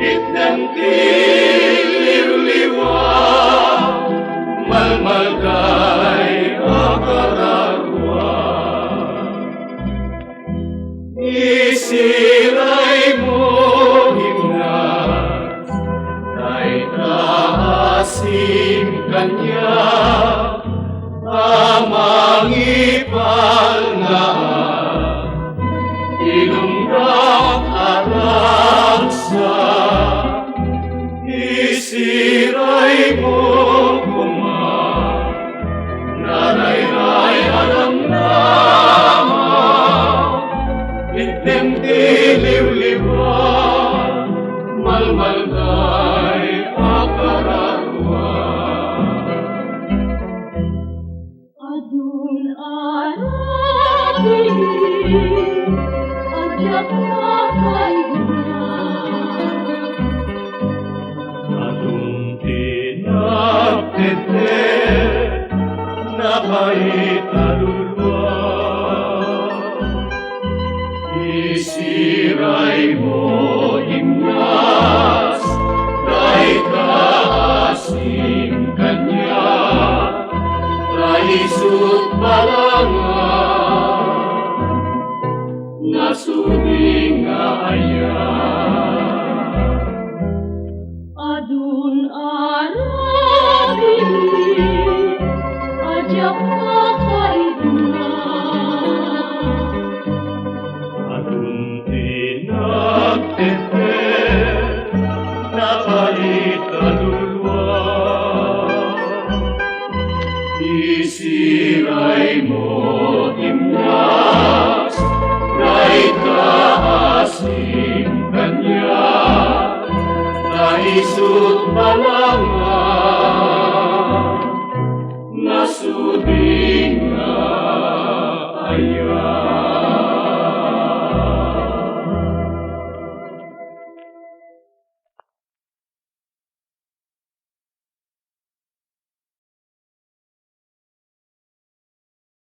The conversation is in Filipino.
Itang liw-liwang malmalkay akararwa. Isiray mo himnas, tay taasim kanya, amang ipal nga ilunggang arangsa. Isiray mo kumang naray-ray alam nama, itim diliw-liwan malmalkay akararwa. Adun arabili ajak pakai Adun tinagtete na kahit alulwa. Isiray mo himnas, kahit kaasim kanya, kaisut balangan, nasuning ayan. adun arabili ajak pakai Adun tinagtete na kahit kaluluwa. Isiray mo himnas, kahit kaasim kanya, kaisut balang